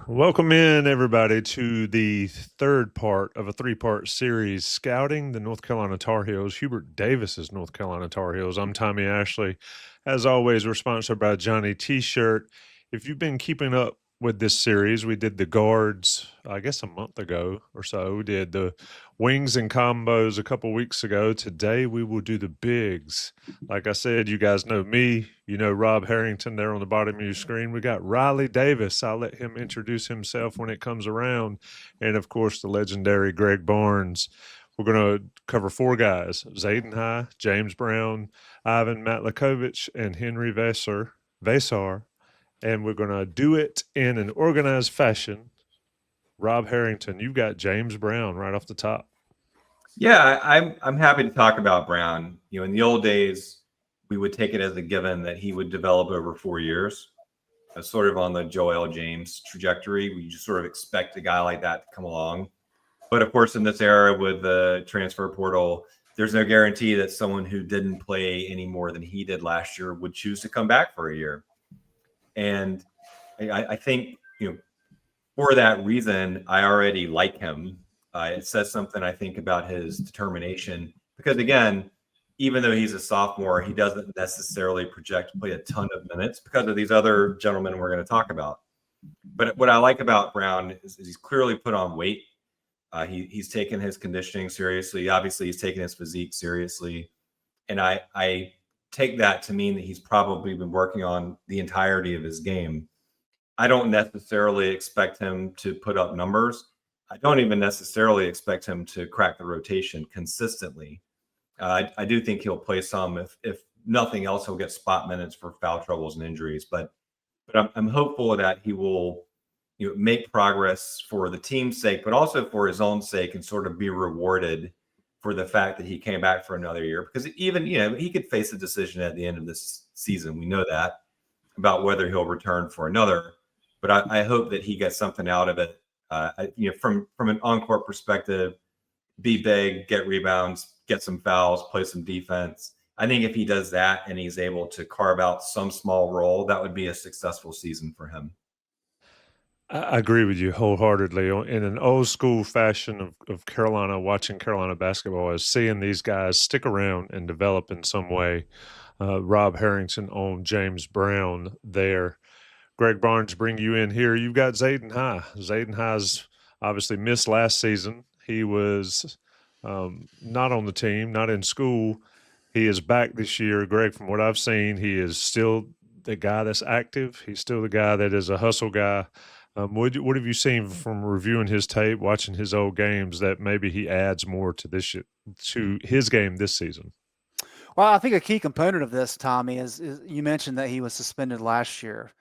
Welcome in, everybody, to the third part of a three-part series, Scouting the North Carolina Tar Heels, Hubert Davis's North Carolina Tar Heels. I'm Tommy Ashley. As always, we're sponsored by Johnny T-Shirt. If you've been keeping up with this series, we did the guards, I guess a month ago or so. We did the wings and combos a couple weeks ago. Today, we will do the bigs. Like I said, you guys know me. You know Rob Harrington there on the bottom of your screen. We got Riley Davis. I'll let him introduce himself when it comes around. And, of course, the legendary Greg Barnes. We're going to cover four guys: Zayden High, James Brown, Ivan Matlekovic, and Henri Veesaar. And we're going to do it in an organized fashion. Rob Harrington, you've got James Brown right off the top. Yeah, I'm happy to talk about Brown. In the old days, we would take it as a given that he would develop over 4 years, sort of on the Joel James trajectory. We just sort of expect a guy like that to come along. But of course, in this era with the transfer portal, there's no guarantee that someone who didn't play any more than he did last year would choose to come back for a year. And I think, for that reason, I already like him. It says something, I think, about his determination. Because, again, even though he's a sophomore, he doesn't necessarily project to play a ton of minutes because of these other gentlemen we're going to talk about. But what I like about Brown is he's clearly put on weight. He's taken his conditioning seriously. Obviously, he's taken his physique seriously. And I take that to mean that he's probably been working on the entirety of his game. I don't necessarily expect him to put up numbers. I don't even necessarily expect him to crack the rotation consistently. I do think he'll play some. If nothing else, he'll get spot minutes for foul troubles and injuries. But I'm hopeful that he will make progress for the team's sake, but also for his own sake, and sort of be rewarded for the fact that he came back for another year. Because even he could face a decision at the end of this season. We know that, about whether he'll return for another. But I hope that he gets something out of it. From an on-court perspective, be big, get rebounds, get some fouls, play some defense. I think if he does that and he's able to carve out some small role, that would be a successful season for him. I agree with you wholeheartedly. In an old school fashion of Carolina, watching Carolina basketball is seeing these guys stick around and develop in some way. Rob Harrington on James Brown there. Greg Barnes, bring you in here. You've got Zayden High. Zayden High's obviously missed last season. He was not on the team, not in school. He is back this year. Greg, from what I've seen, he is still the guy that's active. He's still the guy that is a hustle guy. What have you seen from reviewing his tape, watching his old games, that maybe he adds more to his game this season? Well, I think a key component of this, Tommy, is you mentioned that he was suspended last year.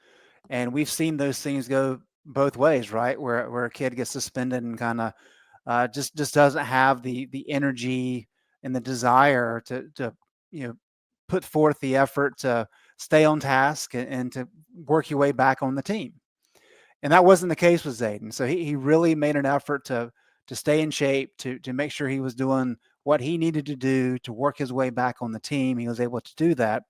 And we've seen those things go both ways, right? Where a kid gets suspended and kind of just doesn't have the energy and the desire to put forth the effort to stay on task and to work your way back on the team. And that wasn't the case with Zayden. So he really made an effort to stay in shape, to make sure he was doing what he needed to do to work his way back on the team. He was able to do that.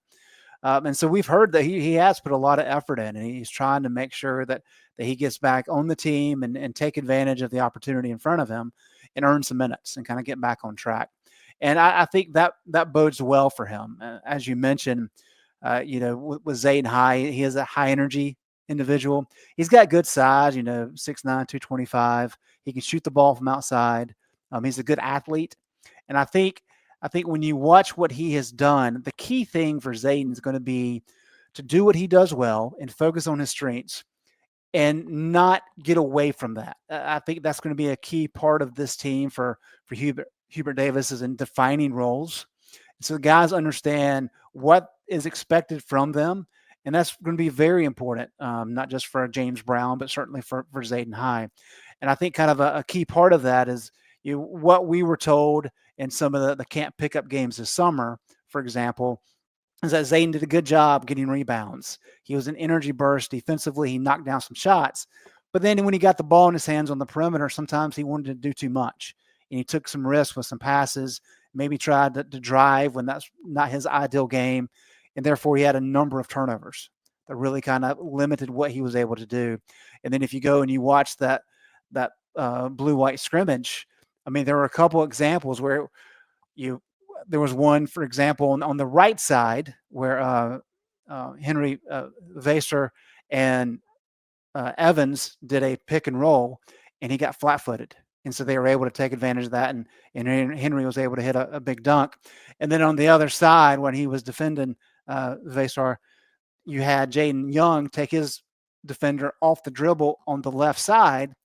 And so we've heard that he has put a lot of effort in, and he's trying to make sure that he gets back on the team and take advantage of the opportunity in front of him and earn some minutes and kind of get back on track. And I think that bodes well for him. As you mentioned, with Zayden High, he is a high energy individual. He's got good size, 6'9", 225. He can shoot the ball from outside. He's a good athlete. And I think when you watch what he has done, the key thing for Zayden is going to be to do what he does well and focus on his strengths and not get away from that. I think that's going to be a key part of this team for Hubert Davis, is in defining roles. So the guys understand what is expected from them, and that's going to be very important, not just for James Brown, but certainly for Zayden High. And I think kind of a key part of that is what we were told in some of the camp pickup games this summer, for example, is that Zayden did a good job getting rebounds. He was an energy burst defensively. He knocked down some shots. But then when he got the ball in his hands on the perimeter, sometimes he wanted to do too much. And he took some risks with some passes, maybe tried to drive when that's not his ideal game. And therefore, he had a number of turnovers. that really kind of limited what he was able to do. And then if you go and you watch that blue-white scrimmage, I mean, there were a couple examples where there was one, for example, on the right side where Henri Veesaar and Evans did a pick and roll, and he got flat-footed. And so they were able to take advantage of that, and Henri was able to hit a big dunk. And then on the other side, when he was defending Veesaar, you had Zayden Young take his defender off the dribble on the left side.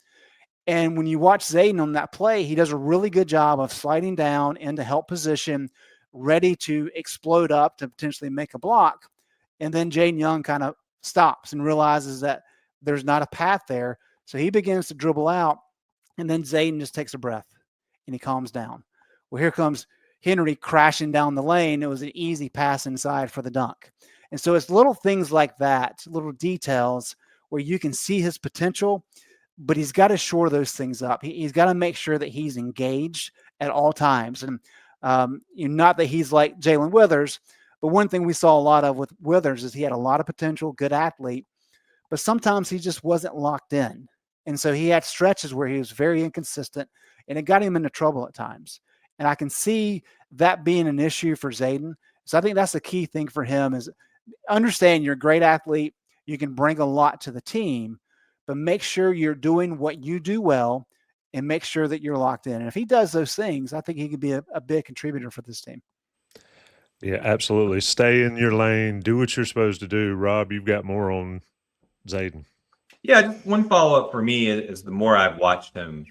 And when you watch Zayden on that play, he does a really good job of sliding down into help position, ready to explode up to potentially make a block. And then Zayden Young kind of stops and realizes that there's not a path there. So he begins to dribble out, and then Zayden just takes a breath and he calms down. Well, here comes Henri crashing down the lane. It was an easy pass inside for the dunk. And so it's little things like that, little details where you can see his potential, but he's got to shore those things up. He's got to make sure that he's engaged at all times. And not that he's like Jalen Withers, but one thing we saw a lot of with Withers is he had a lot of potential, good athlete, but sometimes he just wasn't locked in. And so he had stretches where he was very inconsistent, and it got him into trouble at times. And I can see that being an issue for Zayden. So I think that's the key thing for him is understand you're a great athlete. You can bring a lot to the team, but make sure you're doing what you do well and make sure that you're locked in. And if he does those things, I think he could be a big contributor for this team. Yeah, absolutely. Stay in your lane. Do what you're supposed to do. Rob, you've got more on Zayden. Yeah, just one follow-up for me is the more I've watched him,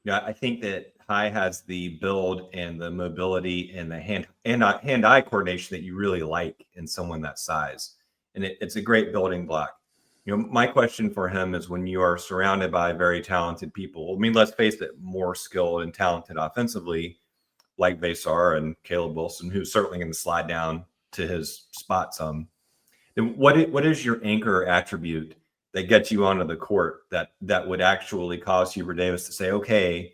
I think that High has the build and the mobility and the hand-eye coordination that you really like in someone that size. And it's a great building block. My question for him is when you are surrounded by very talented people, I mean, let's face it, more skilled and talented offensively, like Veesaar and Caleb Wilson, who's certainly going to slide down to his spot some. Then what is your anchor attribute that gets you onto the court that would actually cause Hubert Davis to say, okay,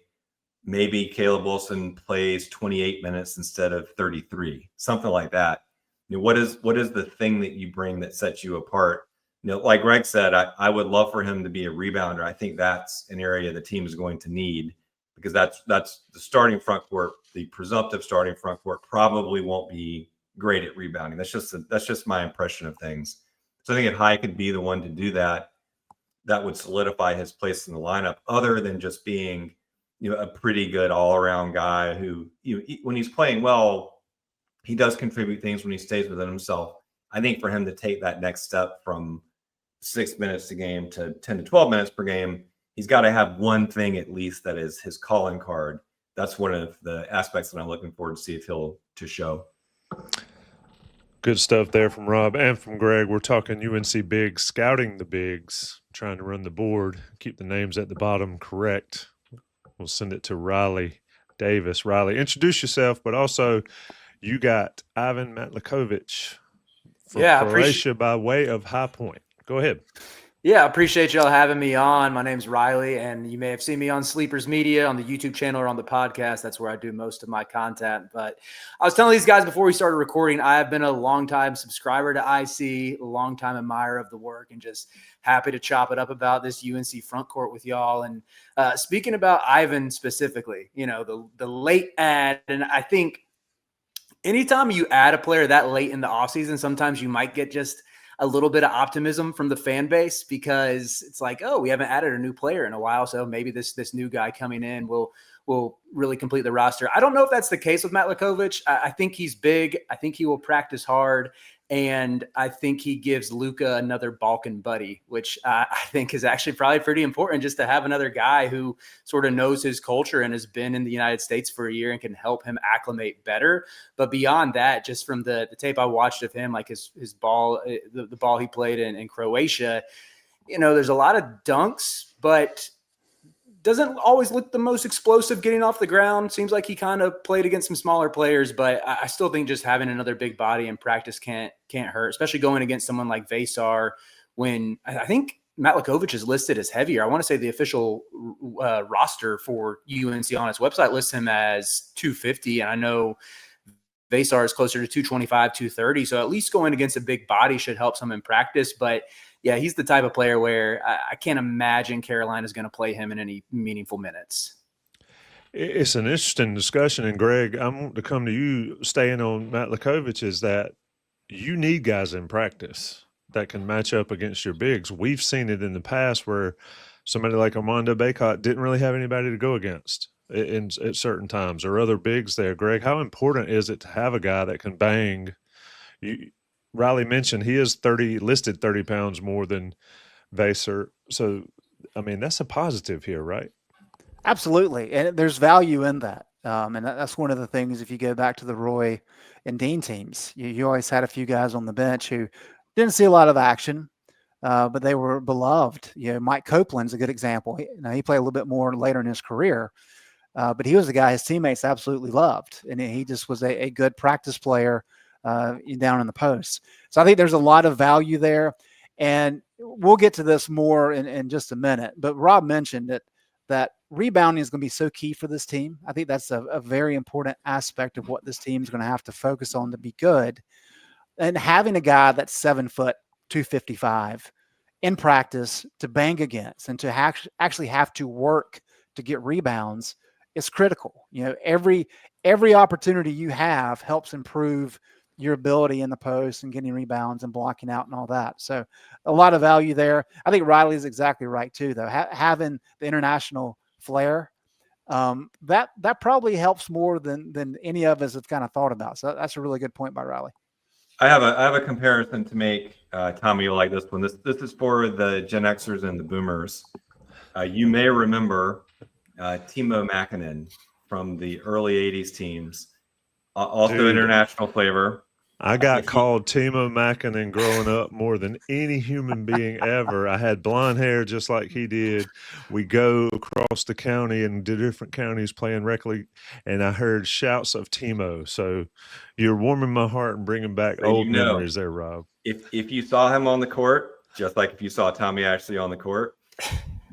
maybe Caleb Wilson plays 28 minutes instead of 33, something like that. What is the thing that you bring that sets you apart? Like Greg said, I would love for him to be a rebounder. I think that's an area the team is going to need because that's the starting front court. The presumptive starting front court probably won't be great at rebounding. That's just my impression of things. So I think if High could be the one to do that, that would solidify his place in the lineup, other than just being, a pretty good all-around guy who, when he's playing well, he does contribute things when he stays within himself. I think for him to take that next step from 6 minutes a game to 10 to 12 minutes per game, he's got to have one thing at least that is his calling card. That's one of the aspects that I'm looking forward to see if he'll to show. Good stuff there from Rob and from Greg. We're talking UNC bigs, scouting the bigs, trying to run the board, keep the names at the bottom correct. We'll send it to Riley Davis. Riley, introduce yourself, but also you got Ivan Matlekovic from Croatia by way of High Point. Go ahead. Yeah, I appreciate y'all having me on. My name's Riley, and you may have seen me on Sleepers Media, on the YouTube channel, or on the podcast. That's where I do most of my content. But I was telling these guys before we started recording, I have been a longtime subscriber to IC, a longtime admirer of the work, and just happy to chop it up about this UNC front court with y'all. And speaking about Ivan specifically, the late add, and I think anytime you add a player that late in the offseason, sometimes you might get just a little bit of optimism from the fan base because it's like, oh, we haven't added a new player in a while, so maybe this new guy coming in will really complete the roster. I don't know if that's the case with Matlekovic. I think he's big. I think he will practice hard, and I think he gives Luka another Balkan buddy, which I think is actually probably pretty important just to have another guy who sort of knows his culture and has been in the United States for a year and can help him acclimate better. But beyond that, just from the tape I watched of him, like his ball, the ball he played in Croatia, there's a lot of dunks, but doesn't always look the most explosive getting off the ground. Seems like he kind of played against some smaller players, but I still think just having another big body in practice can't hurt, especially going against someone like Veesaar when I think Matlekovic is listed as heavier. I want to say the official roster for UNC on its website lists him as 250. And I know Veesaar is closer to 225, 230. So at least going against a big body should help some in practice. But yeah, he's the type of player where I can't imagine Carolina's going to play him in any meaningful minutes. It's an interesting discussion. And Greg, I want to come to you staying on Matlekovic is that you need guys in practice that can match up against your bigs. We've seen it in the past where somebody like Armando Bacot didn't really have anybody to go against at certain times, or other bigs there. Greg, how important is it to have a guy that can bang? Riley mentioned he is listed 30 pounds more than Veesaar. So, I mean, that's a positive here, right? Absolutely. And there's value in that. And that's one of the things, if you go back to the Roy and Dean teams, you always had a few guys on the bench who didn't see a lot of action, but they were beloved. Mike Copeland's a good example. He played a little bit more later in his career, but he was a guy his teammates absolutely loved. And he just was a good practice player down in the post. So I think there's a lot of value there. And we'll get to this more in just a minute. But Rob mentioned that rebounding is going to be so key for this team. I think that's a very important aspect of what this team is going to have to focus on to be good. And having a guy that's 7 foot, 255 in practice to bang against and to actually have to work to get rebounds is critical. Every opportunity you have helps improve your ability in the post and getting rebounds and blocking out and all that. So a lot of value there. I think Riley is exactly right too, though. Having the international flair, that probably helps more than any of us have kind of thought about. So that's a really good point by Riley. I have a comparison to make. Tommy, you'll like this one. This is for the Gen Xers and the Boomers. You may remember Timo Mäkinen from the early '80s teams. Also Dude, international flavor. I got called Timo Mäkinen growing up more than any human being ever. I had blonde hair just like he did. We go across the county and to different counties playing rec league, and I heard shouts of Timo. So you're warming my heart and bringing back old memories there, Rob. If you saw him on the court, just like if you saw Tommy Ashley on the court,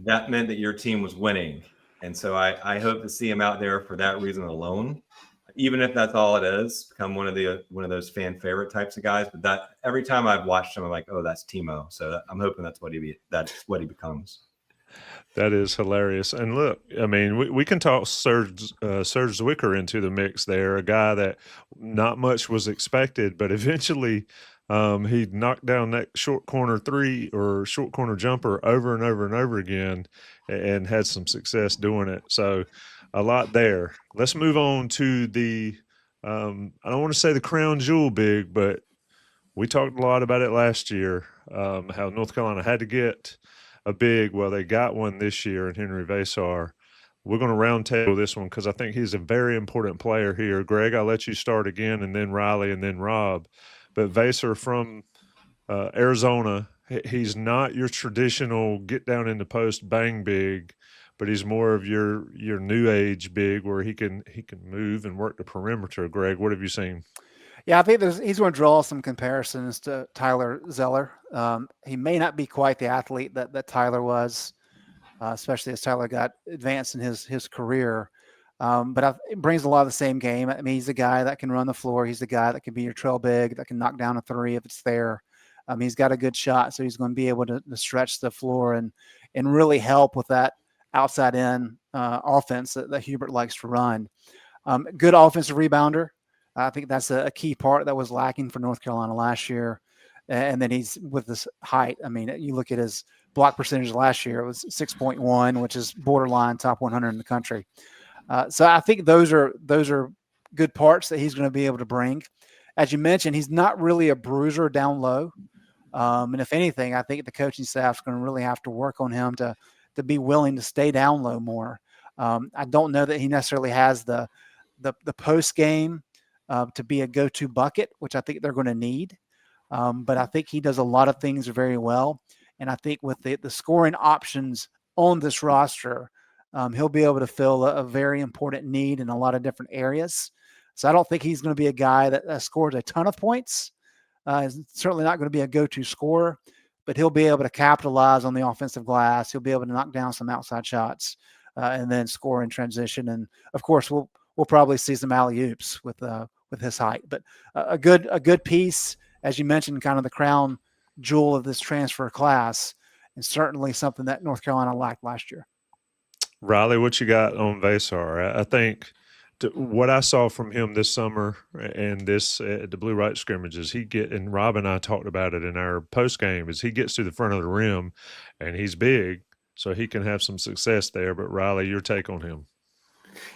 that meant that your team was winning. And so I hope to see him out there for that reason alone. Even if that's all it is, become one of those fan favorite types of guys. But that every time I've watched him, I'm like, oh, that's Timo. So I'm hoping that's what he becomes. That is hilarious. And look, I mean, we can talk Serge Zwicker into the mix there, a guy that not much was expected, but eventually he knocked down that short corner three or short corner jumper over and over and over again and had some success doing it. So a lot there. Let's move on to the I don't want to say the crown jewel big, but we talked a lot about it last year, how North Carolina had to get a big. Well, they got one this year in Henri Veesaar. We're going to roundtable this one because I think he's a very important player here. Greg, I'll let you start again, and then Riley, and then Rob. But Veesaar from Arizona, he's not your traditional get down in the post bang big, but he's more of your new age big where he can move and work the perimeter. Greg, what have you seen? Yeah, I think he's going to draw some comparisons to Tyler Zeller. He may not be quite the athlete that Tyler was, especially as Tyler got advanced in his career. But it brings a lot of the same game. I mean, he's a guy that can run the floor. He's the guy that can be your trail big, that can knock down a three if it's there. He's got a good shot, so he's going to be able to stretch the floor and really help with that outside in offense that Hubert likes to run. Good offensive rebounder. I think that's a key part that was lacking for North Carolina last year. And then he's with this height. I mean, you look at his block percentage last year, it was 6.1, which is borderline top 100 in the country. So I think those are good parts that he's going to be able to bring. As you mentioned, he's not really a bruiser down low. And if anything, I think the coaching staff is going to really have to work on him to be willing to stay down low more. I don't know that he necessarily has the post game to be a go-to bucket, which I think they're going to need. But I think he does a lot of things very well. And I think with the scoring options on this roster, he'll be able to fill a very important need in a lot of different areas. So I don't think he's going to be a guy that scores a ton of points. He's certainly not going to be a go-to scorer, but he'll be able to capitalize on the offensive glass. He'll be able to knock down some outside shots and then score in transition. And of course, we'll probably see some alley-oops with with his height. But a good piece, as you mentioned, kind of the crown jewel of this transfer class, and certainly something that North Carolina lacked last year. Riley, what you got on Veesaar? I think what I saw from him this summer and the blue right scrimmages, and Rob and I talked about it in our post game, is he gets to the front of the rim and he's big, so he can have some success there. But Riley, your take on him?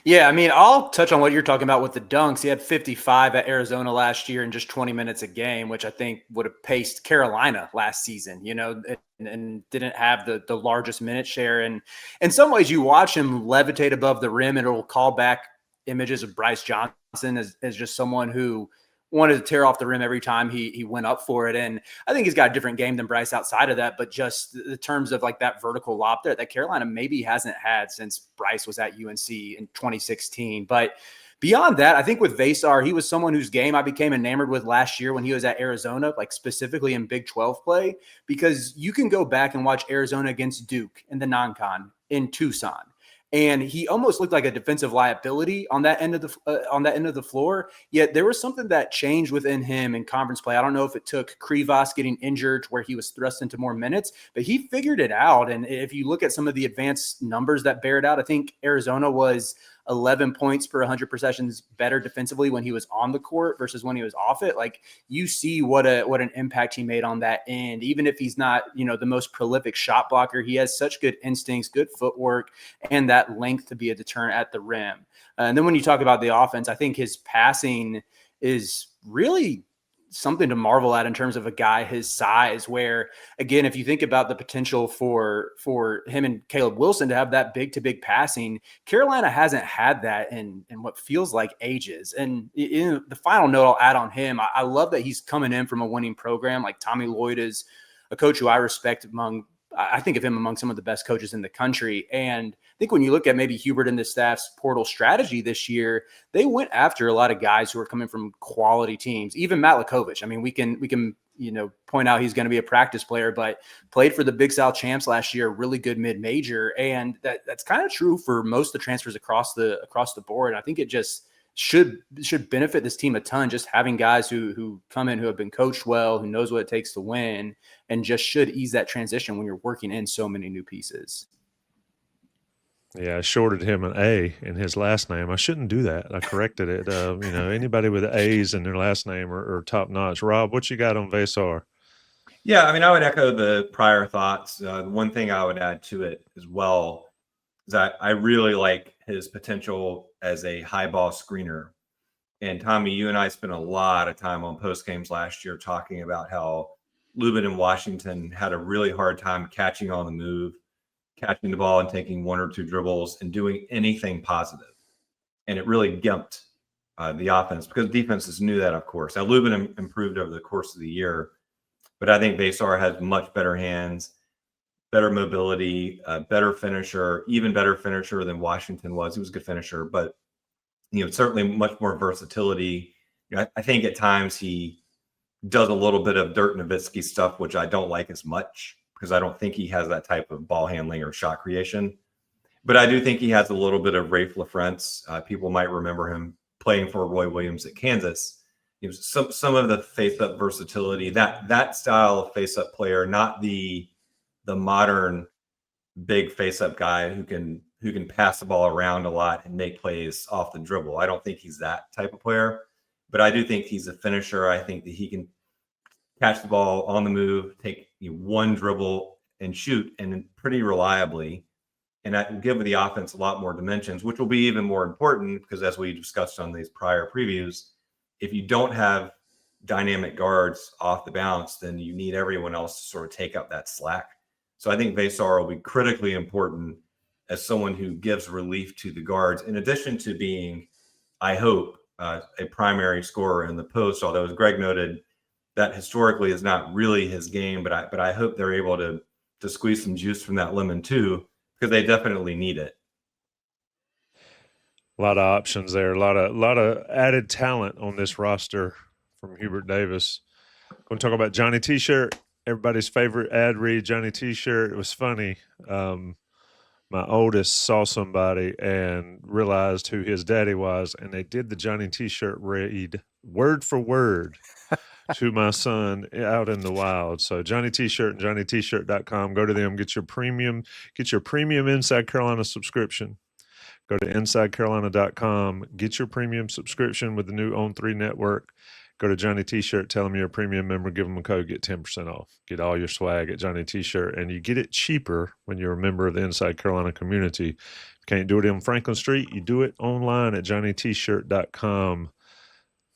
Yeah, I mean, I'll touch on what you're talking about with the dunks. He had 55 at Arizona last year in just 20 minutes a game, which I think would have paced Carolina last season, and didn't have the largest minute share. And in some ways, you watch him levitate above the rim, and it'll call back images of Bryce Johnson as just someone who wanted to tear off the rim every time he went up for it. And I think he's got a different game than Bryce outside of that, but just the terms of like that vertical lob there that Carolina maybe hasn't had since Bryce was at UNC in 2016. But beyond that, I think with Veesaar, he was someone whose game I became enamored with last year when he was at Arizona, like specifically in Big 12 play, because you can go back and watch Arizona against Duke in the non-con in Tucson. And he almost looked like a defensive liability on that end of the floor. Yet there was something that changed within him in conference play. I don't know if it took Krivas getting injured to where he was thrust into more minutes, but he figured it out. And if you look at some of the advanced numbers that bear it out, I think Arizona was 11 points per 100 possessions better defensively when he was on the court versus when he was off it. Like, you see what an impact he made on that end. Even if he's not, the most prolific shot blocker, he has such good instincts, good footwork, and that length to be a deterrent at the rim. And then when you talk about the offense, I think his passing is really something to marvel at in terms of a guy his size, where, again, if you think about the potential for him and Caleb Wilson to have that big to big passing, Carolina hasn't had that in what feels like ages. And in the final note I'll add on him, I love that he's coming in from a winning program. Like, Tommy Lloyd is a coach who I respect I think of him among some of the best coaches in the country. And I think when you look at maybe Hubert and the staff's portal strategy this year, they went after a lot of guys who are coming from quality teams. Even Matlekovic. I mean, we can point out he's going to be a practice player, but played for the Big South champs last year, really good mid-major. And that's kind of true for most of the transfers across the board. I think it just should benefit this team a ton, just having guys who come in, who have been coached well, who knows what it takes to win, and just should ease that transition when you're working in so many new pieces. Yeah, I shorted him an A in his last name. I shouldn't do that. I corrected it. Anybody with A's in their last name are top notch. Rob, what you got on Veesaar? Yeah, I mean, I would echo the prior thoughts. The one thing I would add to it as well is that I really like his potential as a high ball screener. And Tommy, you and I spent a lot of time on post games last year talking about how Lubin and Washington had a really hard time catching on the move, catching the ball and taking one or two dribbles and doing anything positive. And it really gimped the offense, because defenses knew that, of course. Now, Lubin improved over the course of the year, but I think Veesaar has much better hands, better mobility, better finisher, even better finisher than Washington was. He was a good finisher, but certainly much more versatility. I think at times he does a little bit of Dirk Nowitzki stuff, which I don't like as much, because I don't think he has that type of ball handling or shot creation. But I do think he has a little bit of Rafe LaFrentz. People might remember him playing for Roy Williams at Kansas. Some of the face-up versatility, that style of face-up player, not the modern big face-up guy who can pass the ball around a lot and make plays off the dribble. I don't think he's that type of player, but I do think he's a finisher. I think that he can catch the ball on the move, take one dribble and shoot, and pretty reliably. And that will give the offense a lot more dimensions, which will be even more important because, as we discussed on these prior previews, if you don't have dynamic guards off the bounce, then you need everyone else to sort of take up that slack. So I think Veesaar will be critically important as someone who gives relief to the guards, in addition to being, I hope, a primary scorer in the post. Although, as Greg noted, that historically is not really his game, but I hope they're able to squeeze some juice from that lemon too, because they definitely need it. A lot of options there. A lot of added talent on this roster from Hubert Davis. Going to talk about Johnny T-shirt. Everybody's favorite ad read, Johnny T-shirt. It was funny. my oldest saw somebody and realized who his daddy was, and they did the Johnny T-shirt read word for word to my son out in the wild. So Johnny T-shirt and johnnytshirt.com. Go to them, get your premium Inside Carolina subscription. Go to InsideCarolina.com, get your premium subscription with the new On3 network. Go to Johnny T-shirt, tell them you're a premium member, give them a code, get 10% off. Get all your swag at Johnny T-shirt, and you get it cheaper when you're a member of the Inside Carolina community. If you can't do it on Franklin Street, you do it online at johnnytshirt.com.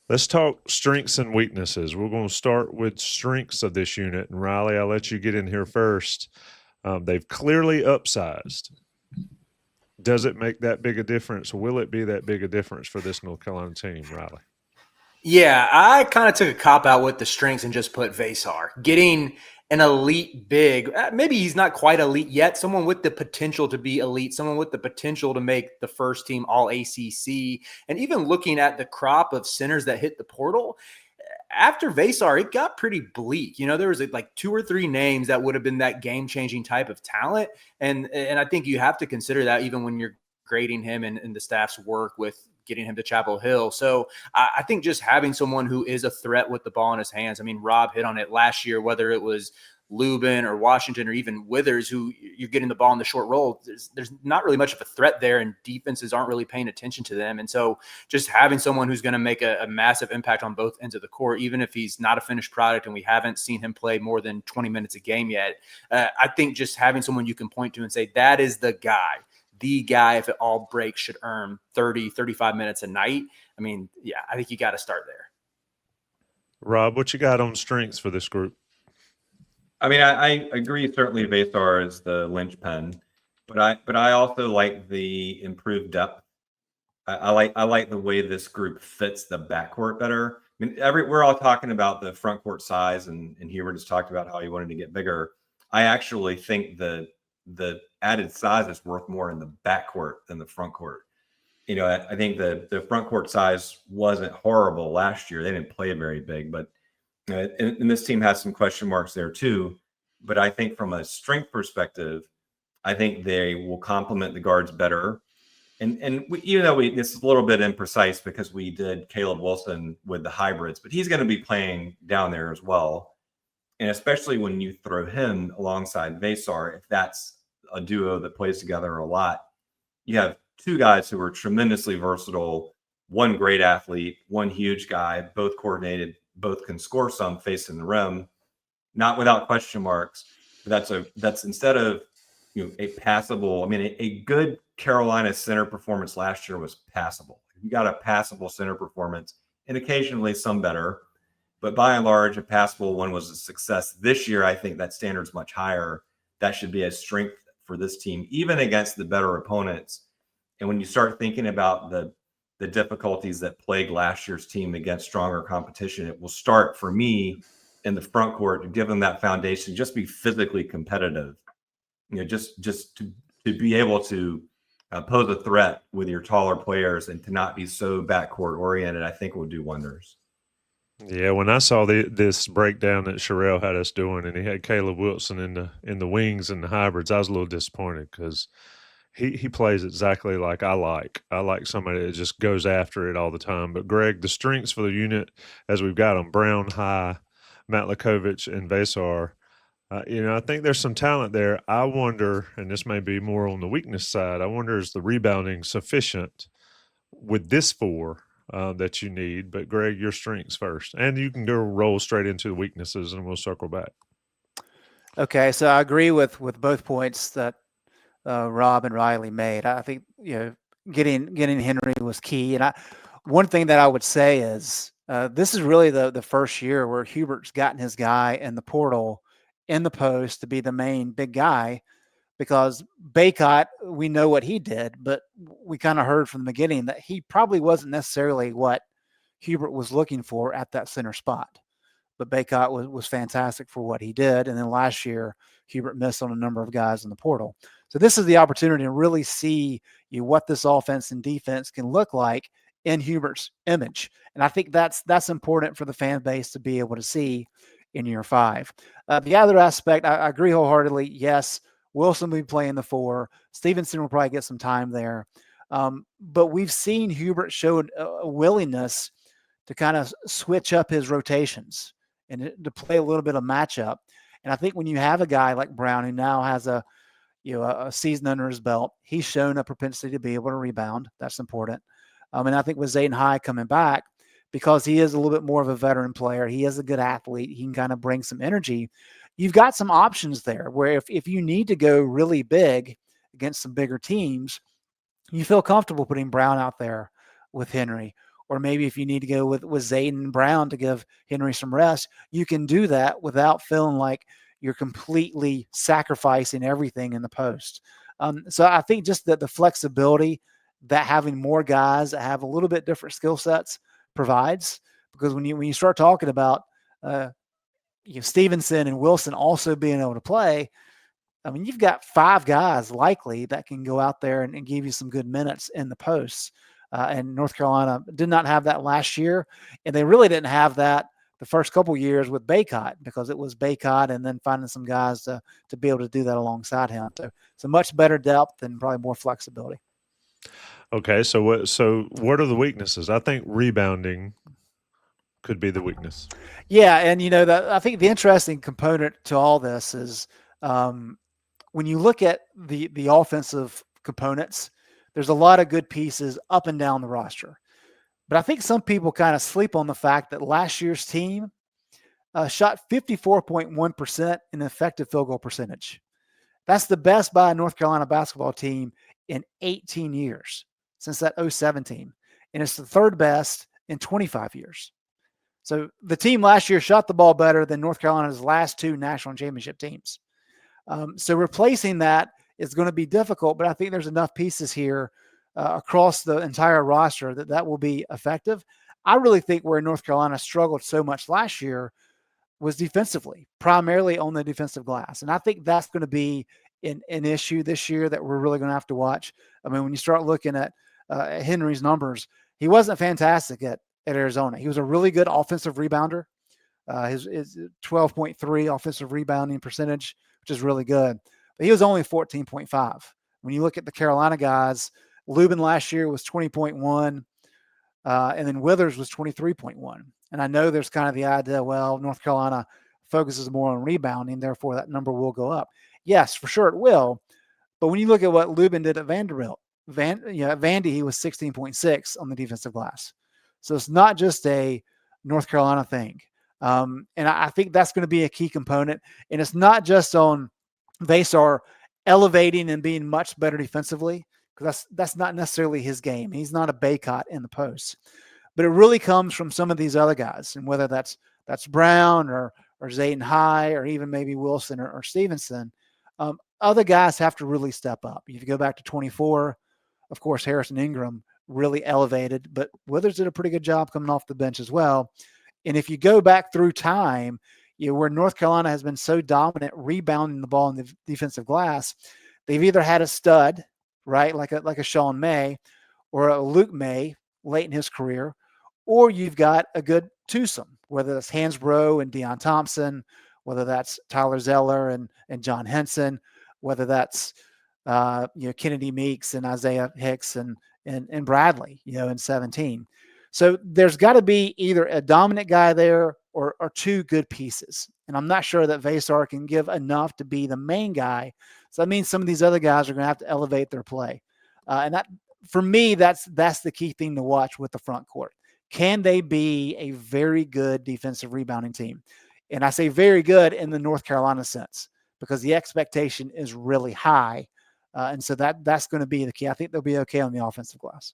Let's talk strengths and weaknesses. We're going to start with strengths of this unit. And Riley, I'll let you get in here first. They've clearly upsized. Does it make that big a difference? Will it be that big a difference for this North Carolina team, Riley? Yeah, I kind of took a cop out with the strengths and just put Veesaar. Getting an elite big, maybe he's not quite elite yet, someone with the potential to be elite, someone with the potential to make the first team all ACC. And even looking at the crop of centers that hit the portal, after Veesaar, it got pretty bleak. There was like 2 or 3 names that would have been that game-changing type of talent. And I think you have to consider that even when you're grading him and the staff's work with getting him to Chapel Hill. So I think just having someone who is a threat with the ball in his hands. I mean, Rob hit on it last year, whether it was Lubin or Washington or even Withers, who you're getting the ball in the short roll. There's not really much of a threat there, and defenses aren't really paying attention to them. And so just having someone who's going to make a massive impact on both ends of the court, even if he's not a finished product and we haven't seen him play more than 20 minutes a game yet, I think just having someone you can point to and say, that is the guy, if it all breaks, should earn 30, 35 minutes a night. I mean, yeah, I think you got to start there. Rob, what you got on strengths for this group? I mean, I agree. Certainly, Veesaar is the linchpin, but I also like the improved depth. I like the way this group fits the backcourt better. I mean, we're all talking about the front court size, and Hubert just talked about how he wanted to get bigger. I actually think the added size is worth more in the backcourt than the front court. I think the front court size wasn't horrible last year. They didn't play very big, but and this team has some question marks there too. But I think from a strength perspective, I think they will complement the guards better. And this is a little bit imprecise because we did Caleb Wilson with the hybrids, but he's going to be playing down there as well. And especially when you throw him alongside Veesaar, if that's a duo that plays together a lot, you have 2 guys who are tremendously versatile, one great athlete, one huge guy, both coordinated, both can score some facing the rim, not without question marks. But that's instead of a passable. I mean, a good Carolina center performance last year was passable. You got a passable center performance, and occasionally some better, but by and large, a passable one was a success. This year, I think that standard's much higher. That should be a strength for this team, even against the better opponents. And when you start thinking about the difficulties that plagued last year's team against stronger competition, it will start for me in the front court to give them that foundation, just be physically competitive, just to be able to pose a threat with your taller players and to not be so backcourt oriented, I think will do wonders. Yeah, when I saw this breakdown that Sherelle had us doing, and he had Caleb Wilson in the wings and the hybrids, I was a little disappointed because he plays exactly like I like. I like somebody that just goes after it all the time. But Greg, the strengths for the unit, as we've got them, Brown, High, Matlekovic, and Veesaar, I think there's some talent there. I wonder, and this may be more on the weakness side, I wonder, is the rebounding sufficient with this 4 that you need? But Greg, your strengths first, and you can go roll straight into the weaknesses, and we'll circle back. Okay, so I agree with both points that Rob and Riley made. I think getting Henri was key, and one thing that I would say is this is really the first year where Hubert's gotten his guy in the portal, in the post, to be the main big guy, because Baycott, we know what he did, but we kind of heard from the beginning that he probably wasn't necessarily what Hubert was looking for at that center spot. But Baycott was fantastic for what he did. And then last year, Hubert missed on a number of guys in the portal. So this is the opportunity to really see what this offense and defense can look like in Hubert's image. And I think that's important for the fan base to be able to see in year 5. The other aspect, I agree wholeheartedly. Yes, Wilson will be playing the 4. Stevenson will probably get some time there. But we've seen Hubert show a willingness to kind of switch up his rotations and to play a little bit of matchup. And I think when you have a guy like Brown, who now has a season under his belt, he's shown a propensity to be able to rebound. That's important. And I think with Zayden High coming back, because he is a little bit more of a veteran player, he is a good athlete, he can kind of bring some energy. You've got some options there where if you need to go really big against some bigger teams, you feel comfortable putting Brown out there with Henri. Or maybe if you need to go with Zayden and Brown to give Henri some rest, you can do that without feeling like you're completely sacrificing everything in the post. So I think just that the flexibility that having more guys that have a little bit different skill sets provides, because when you start talking about Stevenson and Wilson also being able to play, I mean, you've got 5 guys likely that can go out there and give you some good minutes in the posts. And North Carolina did not have that last year, and they really didn't have that the first couple of years with Baycott, because it was Baycott and then finding some guys to be able to do that alongside him. So much better depth and probably more flexibility. Okay, so what are the weaknesses? I think rebounding could be the weakness. Yeah, and I think the interesting component to all this is when you look at the offensive components, there's a lot of good pieces up and down the roster. But I think some people kind of sleep on the fact that last year's team shot 54.1% in effective field goal percentage. That's the best by a North Carolina basketball team in 18 years, since that 2007 team. And it's the third best in 25 years. So the team last year shot the ball better than North Carolina's last 2 national championship teams. So replacing that is going to be difficult, but I think there's enough pieces here across the entire roster that will be effective. I really think where North Carolina struggled so much last year was defensively, primarily on the defensive glass. And I think that's going to be an issue this year that we're really going to have to watch. I mean, when you start looking at Henry's numbers, he wasn't fantastic at Arizona. He was a really good offensive rebounder. His 12.3 offensive rebounding percentage, which is really good. But he was only 14.5. When you look at the Carolina guys, Lubin last year was 20.1, and then Withers was 23.1. And I know there's kind of the idea, well, North Carolina focuses more on rebounding, therefore that number will go up. Yes, for sure it will. But when you look at what Lubin did at Vanderbilt, at Vandy, he was 16.6 on the defensive glass. So it's not just a North Carolina thing. And I think that's going to be a key component. And it's not just on Veesaar elevating and being much better defensively, because that's not necessarily his game. He's not a Baycott in the post. But it really comes from some of these other guys, and whether that's Brown or Zayden High or even maybe Wilson or Stevenson, other guys have to really step up. If you go back to 24, of course, Harrison Ingram really elevated, but Withers did a pretty good job coming off the bench as well. And if you go back through time, where North Carolina has been so dominant rebounding the ball in the defensive glass, they've either had a stud, right, like a Sean May or a Luke May late in his career, or you've got a good twosome, whether that's Hansbrough and Deion Thompson, whether that's Tyler Zeller and John Henson, whether that's Kennedy Meeks and Isaiah Hicks and Bradley, in 17. So there's got to be either a dominant guy there or 2 good pieces. And I'm not sure that Veesaar can give enough to be the main guy. So that means some of these other guys are going to have to elevate their play. And that, for me, that's the key thing to watch with the front court. Can they be a very good defensive rebounding team? And I say very good in the North Carolina sense, because the expectation is really high. And so that's going to be the key. I think they'll be okay on the offensive glass.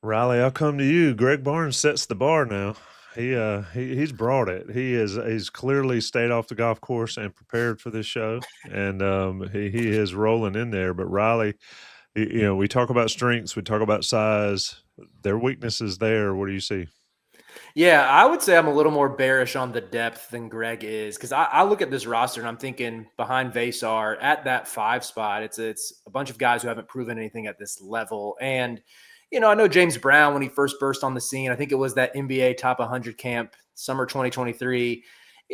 Riley, I'll come to you. Greg Barnes sets the bar now. He's brought it. He's clearly stayed off the golf course and prepared for this show, and he is rolling in there. But Riley, we talk about strengths, we talk about size. Their weaknesses there. What do you see? Yeah, I would say I'm a little more bearish on the depth than Greg is, because I look at this roster and I'm thinking behind Veesaar at that 5 spot, it's a bunch of guys who haven't proven anything at this level. And I know James Brown, when he first burst on the scene, I think it was that NBA Top 100 camp, summer 2023.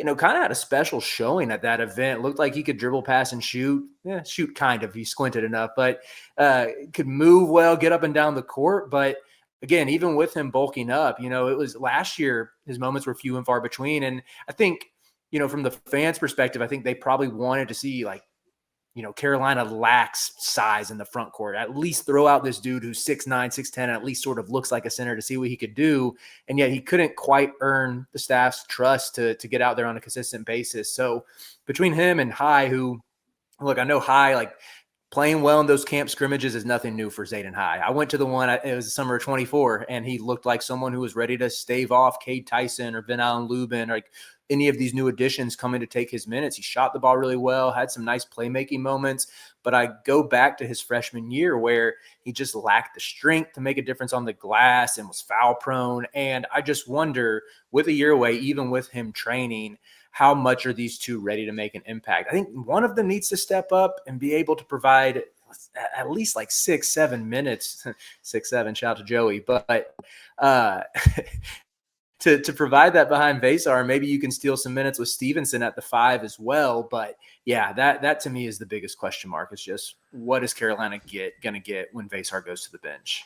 kind of had a special showing at that event. Looked like he could dribble, pass, and shoot. Yeah, shoot kind of. He squinted enough, but could move well, get up and down the court. But again, even with him bulking up, it was last year, his moments were few and far between. And I think, from the fans' perspective, I think they probably wanted to see Carolina lacks size in the front court. At least throw out this dude who's 6'9", 6'10", at least sort of looks like a center to see what he could do. And yet he couldn't quite earn the staff's trust to get out there on a consistent basis. So between him and High, who, look, I know High, playing well in those camp scrimmages is nothing new for Zayden High. I went to the one, it was the summer of 24, and he looked like someone who was ready to stave off Cade Tyson or Ben Allen Lubin, or any of these new additions coming to take his minutes. He shot the ball really well, had some nice playmaking moments. But I go back to his freshman year where he just lacked the strength to make a difference on the glass and was foul prone. And I just wonder, with a year away, even with him training, how much are these two ready to make an impact? I think one of them needs to step up and be able to provide at least 6-7 minutes, 6-7, shout out to Joey, but to provide that behind Veesaar. Maybe you can steal some minutes with Stevenson at the 5 as well. But yeah, that to me is the biggest question mark. It's just, what is Carolina going to get when Veesaar goes to the bench?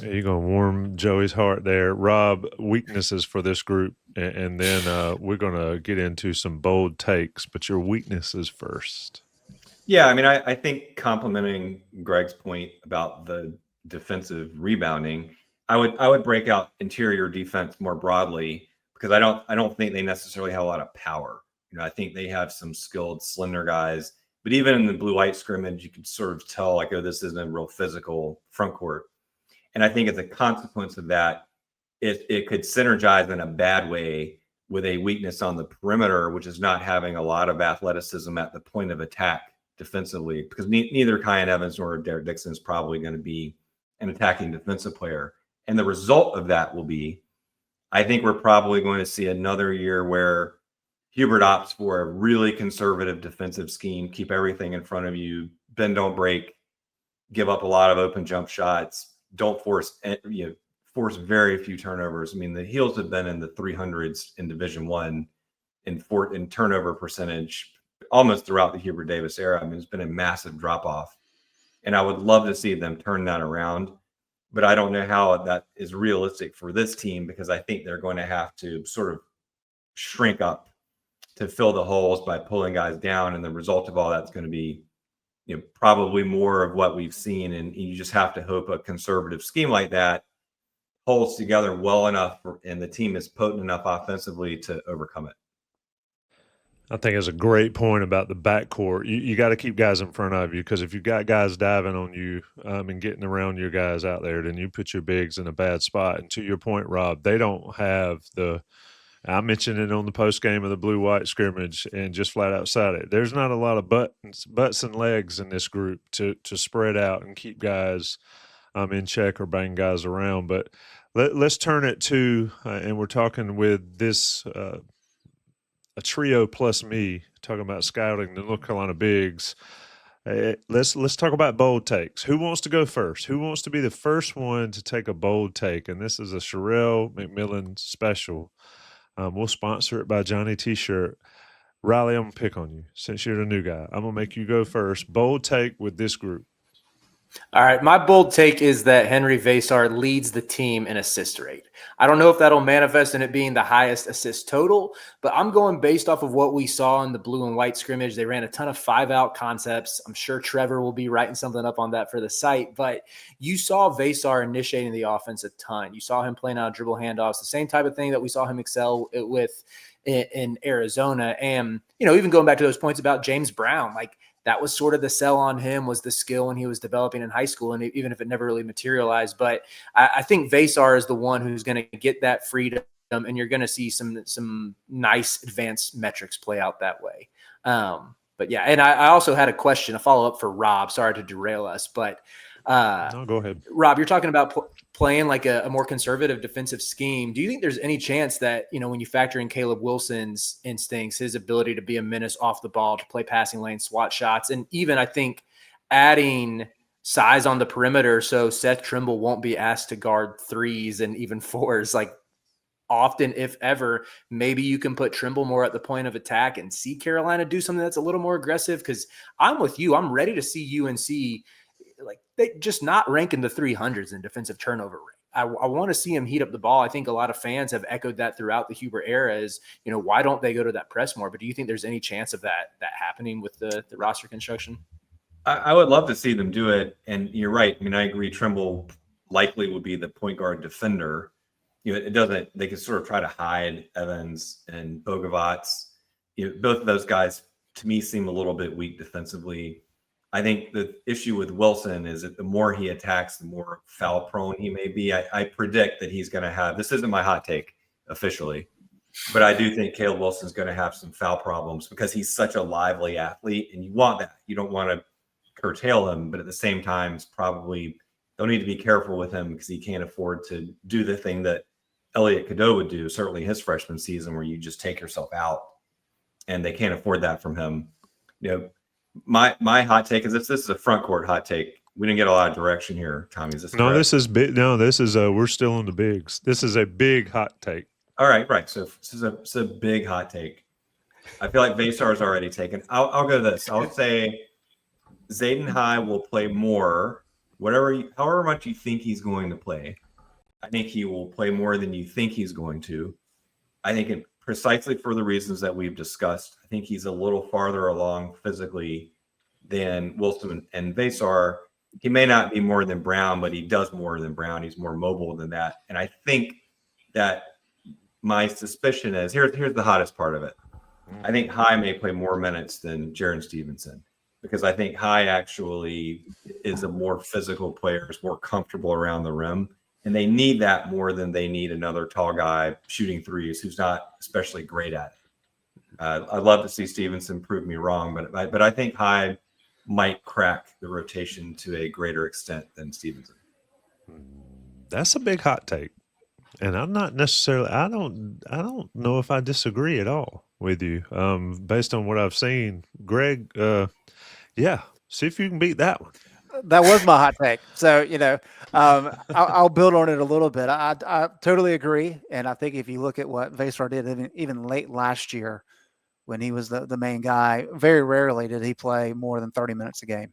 Yeah, you're going to warm Joey's heart there. Rob, weaknesses for this group, and then we're going to get into some bold takes, but your weaknesses first. Yeah, I mean, I think complimenting Greg's point about the defensive rebounding, I would break out interior defense more broadly, because I don't think they necessarily have a lot of power. I think they have some skilled, slender guys, but even in the blue-white scrimmage, you could sort of tell this isn't a real physical front court. And I think as a consequence of that, it could synergize in a bad way with a weakness on the perimeter, which is not having a lot of athleticism at the point of attack defensively, because neither Kyan Evans nor Derek Dixon is probably going to be an attacking defensive player. And the result of that will be, I think we're probably going to see another year where Hubert opts for a really conservative defensive scheme, keep everything in front of you, bend, don't break, give up a lot of open jump shots, don't force very few turnovers. I mean, the Heels have been in the 300s in Division I in turnover percentage almost throughout the Hubert Davis era. I mean, it's been a massive drop off, and I would love to see them turn that around. But I don't know how that is realistic for this team, because I think they're going to have to sort of shrink up to fill the holes by pulling guys down. And the result of all that's going to be, probably more of what we've seen. And you just have to hope a conservative scheme like that holds together well enough and the team is potent enough offensively to overcome it. I think it's a great point about the backcourt. You got to keep guys in front of you, because if you've got guys diving on you and getting around your guys out there, then you put your bigs in a bad spot. And to your point, Rob, they don't have I mentioned it on the post game of the blue-white scrimmage and just flat outside it. There's not a lot of butts and legs in this group to spread out and keep guys in check or bang guys around. But let's turn it to, and we're talking with this a trio plus me, talking about scouting the North Carolina bigs. Let's talk about bold takes. Who wants to go first? Who wants to be the first one to take a bold take? And this is a Sherelle McMillan special. We'll sponsor it by Johnny T-shirt. Riley, I'm going to pick on you since you're the new guy. I'm going to make you go first. Bold take with this group. All right, my bold take is that Henri Veesaar leads the team in assist rate. I don't know if that'll manifest in it being the highest assist total, but I'm going based off of what we saw in the blue and white scrimmage. They ran a ton of 5-out concepts. I'm sure Trevor will be writing something up on that for the site, but you saw Veesaar initiating the offense a ton. You saw him playing out dribble handoffs, the same type of thing that we saw him excel with in Arizona. And, even going back to those points about James Brown, that was sort of the sell on him, was the skill when he was developing in high school, and even if it never really materialized. But I think Veesaar is the one who's going to get that freedom, and you're going to see some nice advanced metrics play out that way. But yeah, and I also had a follow-up for Rob. Sorry to derail us, but no, go ahead. Rob, you're talking about playing a more conservative defensive scheme. Do you think there's any chance that, when you factor in Caleb Wilson's instincts, his ability to be a menace off the ball, to play passing lane, swat shots, and even I think adding size on the perimeter so Seth Trimble won't be asked to guard threes and even fours, often, if ever, maybe you can put Trimble more at the point of attack and see Carolina do something that's a little more aggressive? Because I'm with you. I'm ready to see UNC like they just not rank in the 300s in defensive turnover rate. I want to see him heat up the ball. I think a lot of fans have echoed that throughout the Hubert era is, why don't they go to that press more? But do you think there's any chance of that happening with the roster construction? I would love to see them do it. And you're right. I mean, I agree. Trimble likely would be the point guard defender. They can sort of try to hide Evans and Bogavats. Both of those guys to me seem a little bit weak defensively. I think the issue with Wilson is that the more he attacks, the more foul prone he may be. I predict that he's going to have, this isn't my hot take officially, but I do think Caleb Wilson's going to have some foul problems because he's such a lively athlete, and you want that. You don't want to curtail him, but at the same time, probably don't need to be careful with him because he can't afford to do the thing that Elliot Cadeau would do, certainly his freshman season, where you just take yourself out, and they can't afford that from him. My hot take is this is a front court hot take. We didn't get a lot of direction here, Tommy. Is this No, correct? this is big. No, this is we're still on the bigs. This is a big hot take. All right. So this is a big hot take. I feel like Veesaar is already taken. I'll go this. I'll say Zayden High will play more, however much you think he's going to play. I think he will play more than you think he's going to. I think precisely for the reasons that we've discussed. I think he's a little farther along physically than Wilson and Veesaar. He may not be more than Brown, but he does more than Brown. He's more mobile than that. And I think that my suspicion is, here's the hottest part of it. I think High may play more minutes than Jaron Stevenson because I think High actually is a more physical player, is more comfortable around the rim. And they need that more than they need another tall guy shooting threes who's not especially great at it. I'd love to see Stevenson prove me wrong, but I think High might crack the rotation to a greater extent than Stevenson. That's a big hot take, and I'm not necessarily. I don't know if I disagree at all with you. Based on what I've seen, Greg. Yeah, see if you can beat that one. That was my hot take. So, I'll build on it a little bit. I totally agree. And I think if you look at what Veesaar did even late last year when he was the main guy, very rarely did he play more than 30 minutes a game.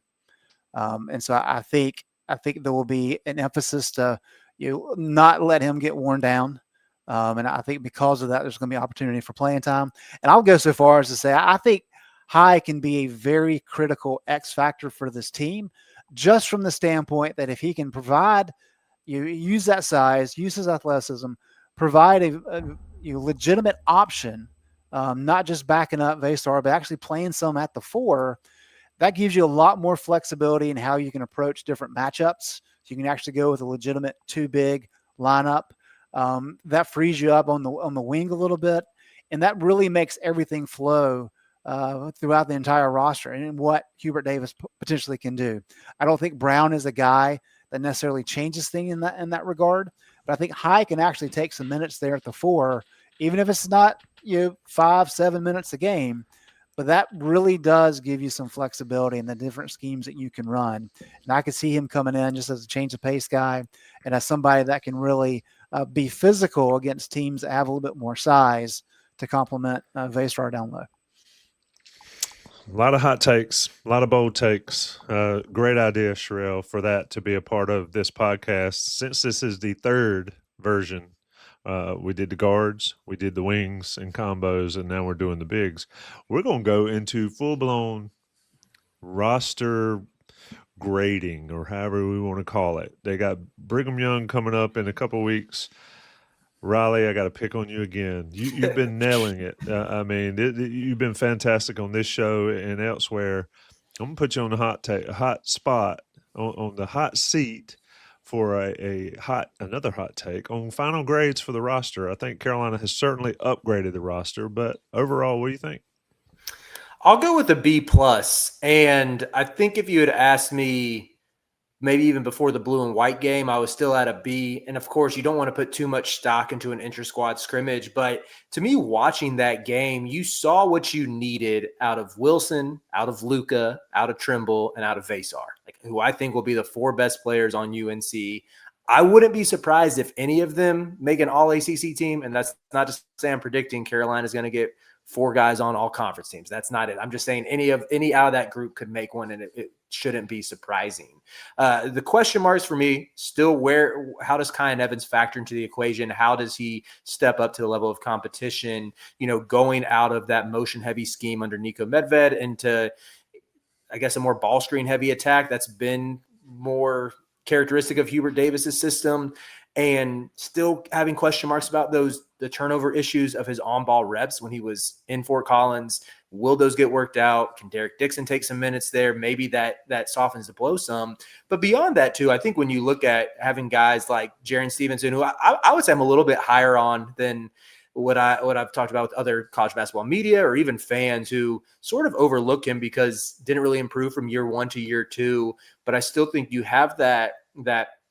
And so I think there will be an emphasis to not let him get worn down. And I think because of that, there's going to be opportunity for playing time. And I'll go so far as to say I think High can be a very critical X factor for this team, just from the standpoint that if he can provide, use that size, use his athleticism, provide a legitimate option, not just backing up Veesaar, but actually playing some at the 4, that gives you a lot more flexibility in how you can approach different matchups. So you can actually go with a legitimate 2 big lineup. That frees you up on the wing a little bit, and that really makes everything flow throughout the entire roster and what Hubert Davis potentially can do. I don't think Brown is a guy that necessarily changes things in that regard, but I think High can actually take some minutes there at the 4, even if it's not 5-7 minutes a game. But that really does give you some flexibility in the different schemes that you can run. And I could see him coming in just as a change of pace guy and as somebody that can really be physical against teams that have a little bit more size to complement Veesaar down low. A lot of hot takes, a lot of bold takes. Great idea, Sherelle, for that to be a part of this podcast. Since this is the 3rd version, we did the guards, we did the wings and combos, and now we're doing the bigs. We're going to go into full-blown roster grading, or however we want to call it. They got Brigham Young coming up in a couple weeks. Riley, I got to pick on you again. You've been nailing it. You've been fantastic on this show and elsewhere. I'm gonna put you on the hot spot, on the hot seat for another hot take on final grades for the roster. I think Carolina has certainly upgraded the roster, but overall, what do you think? I'll go with a B+. And I think if you had asked me, maybe even before the blue and white game, I was still at a B. And of course, you don't want to put too much stock into an inter-squad scrimmage. But to me, watching that game, you saw what you needed out of Wilson, out of Luka, out of Trimble, and out of Veesaar, who I think will be the 4 best players on UNC. I wouldn't be surprised if any of them make an all ACC team. And that's not to say I'm predicting Carolina's going to get 4 guys on all conference teams. That's not it. I'm just saying any out of that group could make one, and it shouldn't be surprising. The question marks for me still, how does Kyan Evans factor into the equation? How does he step up to the level of competition, going out of that motion heavy scheme under Nico Medved into, I guess, a more ball screen heavy attack that's been more characteristic of Hubert Davis's system, and still having question marks about the turnover issues of his on-ball reps when he was in Fort Collins. Will those get worked out? Can Derek Dixon take some minutes there? Maybe that softens the blow some. But beyond that, too, I think when you look at having guys like Jaren Stevenson, who I would say I'm a little bit higher on than what I've talked about with other college basketball media or even fans who sort of overlook him because didn't really improve from year 1 to year 2. But I still think you have that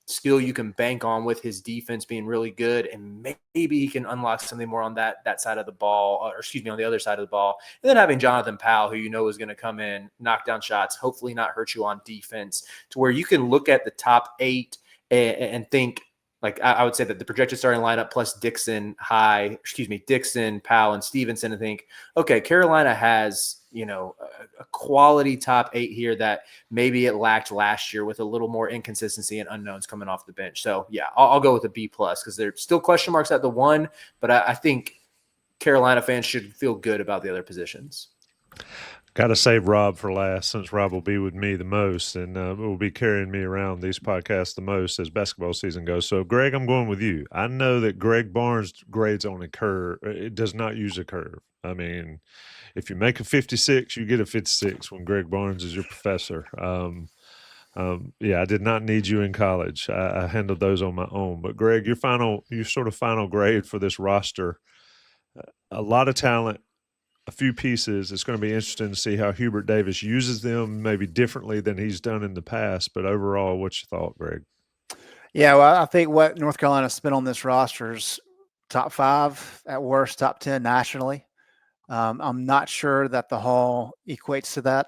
skill you can bank on with his defense being really good, and maybe he can unlock something more on that side of the ball, on the other side of the ball. And then having Jonathan Powell, who is going to come in, knock down shots, hopefully not hurt you on defense, to where you can look at the top 8 and think, like, I would say that the projected starting lineup plus Dixon, Powell, and Stevenson, and think, okay, Carolina has, a quality top 8 here that maybe it lacked last year with a little more inconsistency and unknowns coming off the bench. So yeah, I'll go with a B+ because there's still question marks at the 1, but I think Carolina fans should feel good about the other positions. Got to save Rob for last, since Rob will be with me the most and will be carrying me around these podcasts the most as basketball season goes. So, Greg, I'm going with you. I know that Greg Barnes grades on a curve. It does not use a curve. I mean, if you make a 56, you get a 56 when Greg Barnes is your professor. Yeah, I did not need you in college. I handled those on my own. But, Greg, your final grade for this roster, a lot of talent, a few pieces. It's going to be interesting to see how Hubert Davis uses them, maybe differently than he's done in the past. But overall, what's your thought, Greg? Yeah, well, I think what North Carolina spent on this roster is top 5, at worst, top 10 nationally. I'm not sure that the Hall equates to that.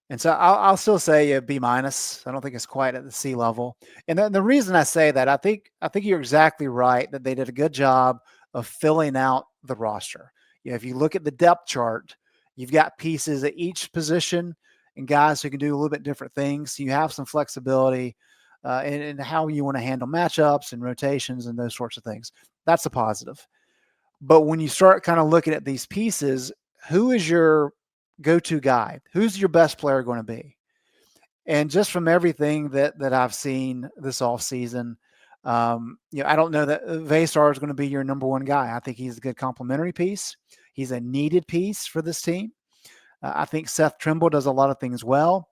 And so I'll still say a B-. I don't think it's quite at the C level. And the reason I say that, I think you're exactly right that they did a good job of filling out the roster. If you look at the depth chart, you've got pieces at each position and guys who can do a little bit different things. So you have some flexibility in how you want to handle matchups and rotations and those sorts of things. That's a positive. But when you start kind of looking at these pieces, who is your go-to guy? Who's your best player going to be? And just from everything that I've seen this offseason, I don't know that Veesaar is going to be your number 1 guy. I think he's a good complementary piece. He's a needed piece for this team. I think Seth Trimble does a lot of things well.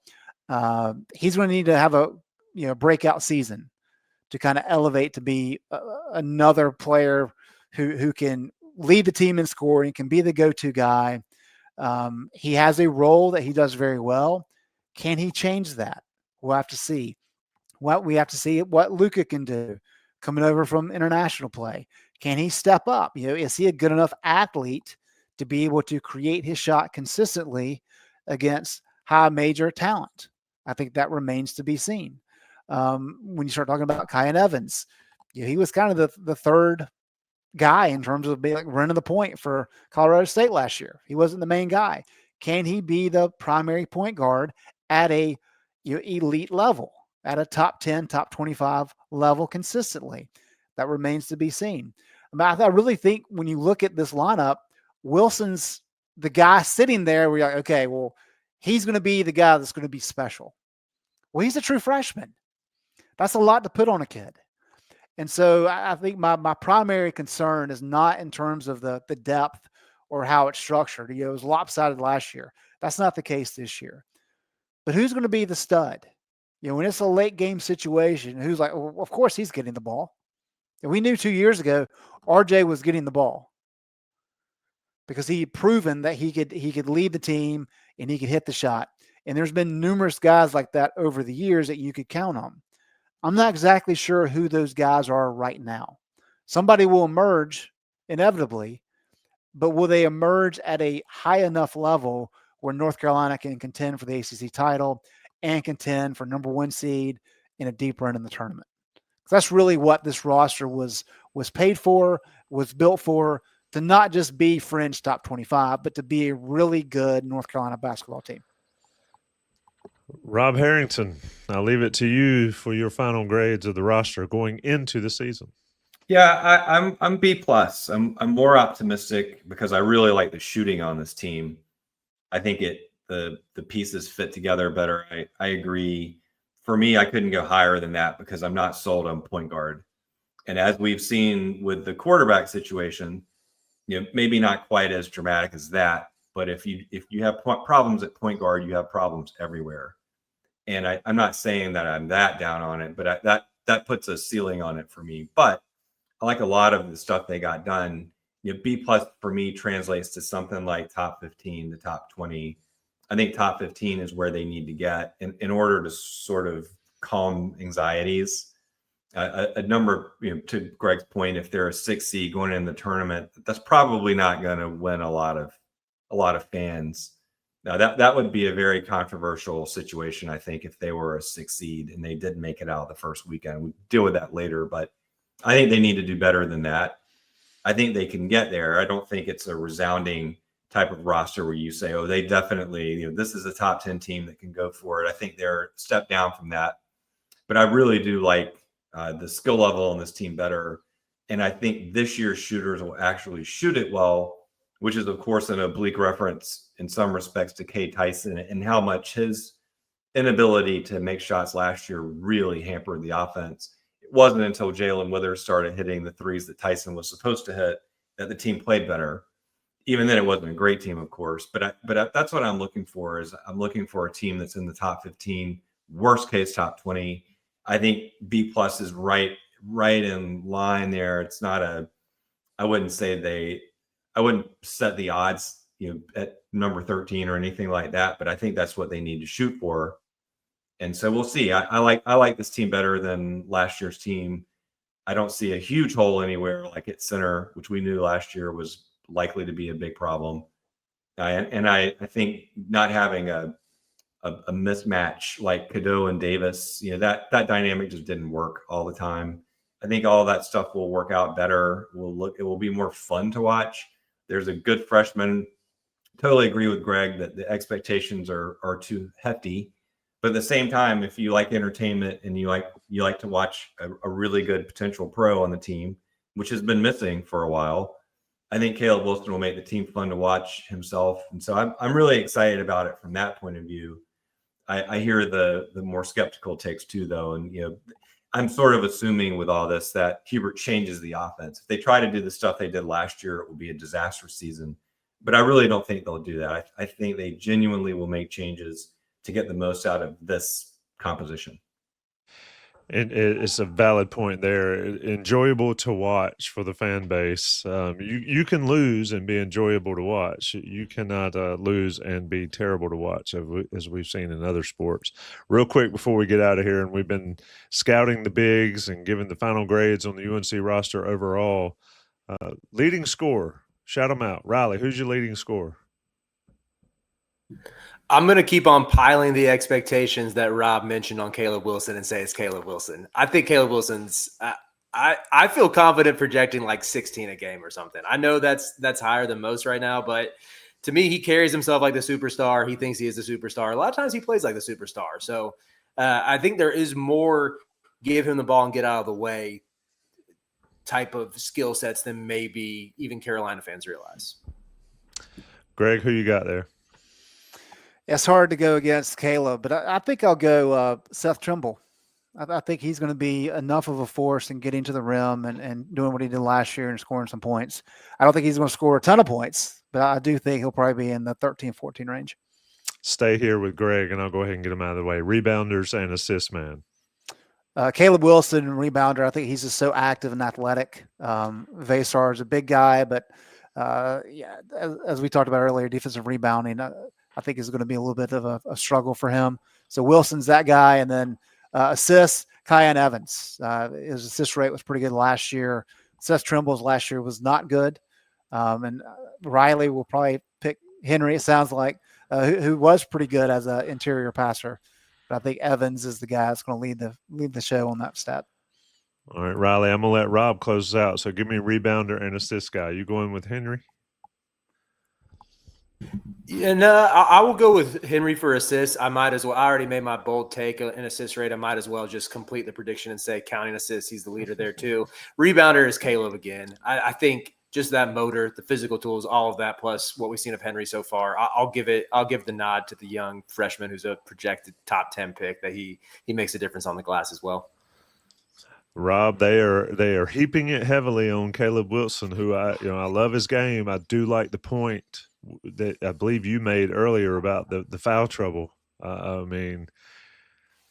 He's going to need to have a breakout season to kind of elevate to be another player who can lead the team in scoring, can be the go-to guy. He has a role that he does very well. Can he change that? We'll have to see. We have to see what Luka can do coming over from international play. Can he step up? Is he a good enough athlete to be able to create his shot consistently against high major talent? I think that remains to be seen. When you start talking about Kyan Evans, he was kind of the third guy in terms of being like running the point for Colorado State last year. He wasn't the main guy. Can he be the primary point guard at a elite level, at a top 10, top 25 level consistently? That remains to be seen. I really think when you look at this lineup, Wilson's the guy sitting there where you're like, okay, well, he's going to be the guy that's going to be special. Well, he's a true freshman. That's a lot to put on a kid. And so I think my primary concern is not in terms of the depth or how it's structured. It was lopsided last year. That's not the case this year. But who's going to be the stud? When it's a late game situation, who's like, well, of course he's getting the ball. And we knew 2 years ago, RJ was getting the ball because he had proven that he could lead the team and he could hit the shot. And there's been numerous guys like that over the years that you could count on. I'm not exactly sure who those guys are right now. Somebody will emerge inevitably, but will they emerge at a high enough level where North Carolina can contend for the ACC title and contend for number 1 seed in a deep run in the tournament? That's really what this roster was paid for, was built for, to not just be fringe top 25, but to be a really good North Carolina basketball team. Rob Harrington, I'll leave it to you for your final grades of the roster going into the season. Yeah, I'm B plus. I'm more optimistic because I really like the shooting on this team. I think the pieces fit together better. I agree. For me, I couldn't go higher than that because I'm not sold on point guard. And as we've seen with the quarterback situation, maybe not quite as dramatic as that, but if you have problems at point guard, you have problems everywhere. And I'm not saying that I'm that down on it, but that puts a ceiling on it for me. But I like a lot of the stuff they got done. B plus for me translates to something like top 15 to top 20. I think top 15 is where they need to get in order to sort of calm anxieties. A number, to Greg's point, if they're a 6 seed going in the tournament, that's probably not going to win a lot of fans. Now that would be a very controversial situation, I think, if they were a 6 seed and they didn't make it out the first weekend. We'll deal with that later, but I think they need to do better than that. I think they can get there. I don't think it's a resounding type of roster where you say, oh, they definitely, this is a top 10 team that can go for it. I think they're a step down from that. But I really do like the skill level on this team better. And I think this year's shooters will actually shoot it well, which is, of course, an oblique reference in some respects to Kay Tyson and how much his inability to make shots last year really hampered the offense. It wasn't until Jalen Withers started hitting the threes that Tyson was supposed to hit that the team played better. Even then, it wasn't a great team, of course. But that's what I'm looking for. Is I'm looking for a team that's in the top 15, worst case top 20. I think B plus is right in line there. It's not I wouldn't set the odds, at number 13 or anything like that. But I think that's what they need to shoot for. And so we'll see. I like this team better than last year's team. I don't see a huge hole anywhere like at center, which we knew last year was likely to be a big problem. And I think not having a mismatch like Cadeau and Davis, that dynamic just didn't work all the time. I think all that stuff will work out better. It will be more fun to watch. There's a good freshman. Totally agree with Greg that the expectations are too hefty. But at the same time, if you like entertainment and you like to watch a really good potential pro on the team, which has been missing for a while, I think Caleb Wilson will make the team fun to watch himself. And so I'm really excited about it from that point of view. I hear the more skeptical takes too, though. And, I'm sort of assuming with all this that Hubert changes the offense. If they try to do the stuff they did last year, it will be a disastrous season. But I really don't think they'll do that. I think they genuinely will make changes to get the most out of this composition. And it's a valid point there. Enjoyable to watch for the fan base. You can lose and be enjoyable to watch. You cannot lose and be terrible to watch, as we've seen in other sports. Real quick before we get out of here, and we've been scouting the bigs and giving the final grades on the UNC roster overall. Leading scorer, shout them out. Riley, who's your leading scorer? I'm going to keep on piling the expectations that Rob mentioned on Caleb Wilson and say it's Caleb Wilson. I think Caleb Wilson's I feel confident projecting like 16 a game or something. I know that's higher than most right now, but to me, he carries himself like the superstar. He thinks he is the superstar. A lot of times he plays like the superstar. So I think there is more give him the ball and get out of the way type of skill sets than maybe even Carolina fans realize. Greg, who you got there? It's hard to go against Caleb, but I think I'll go Seth Trimble. I think he's going to be enough of a force in getting to the rim and doing what he did last year and scoring some points. I don't think he's going to score a ton of points, but I do think he'll probably be in the 13, 14 range. Stay here with Greg, and I'll go ahead and get him out of the way. Rebounders and assist man. Caleb Wilson, rebounder. I think he's just so active and athletic. Veesaar is a big guy, but as we talked about earlier, defensive rebounding, I think is going to be a little bit of a struggle for him. So Wilson's that guy. And then assists, Kyan Evans. His assist rate was pretty good last year. Seth Trimble's last year was not good. And Riley will probably pick Henry, it sounds like, who was pretty good as an interior passer. But I think Evans is the guy that's going to lead the show on that stat. All right, Riley, I'm going to let Rob close us out. So give me rebounder and assist guy. You going with Henry? And I will go with Henry for assists. I might as well. I already made my bold take in assist rate. I might as well just complete the prediction and say counting assists, he's the leader there too. Rebounder is Caleb again. I think just that motor, the physical tools, all of that, plus what we've seen of Henry so far. I'll give the nod to the young freshman who's a projected top 10 pick, that he makes a difference on the glass as well. Rob, they are heaping it heavily on Caleb Wilson, who I love his game. I do like the point that I believe you made earlier about the foul trouble. I mean,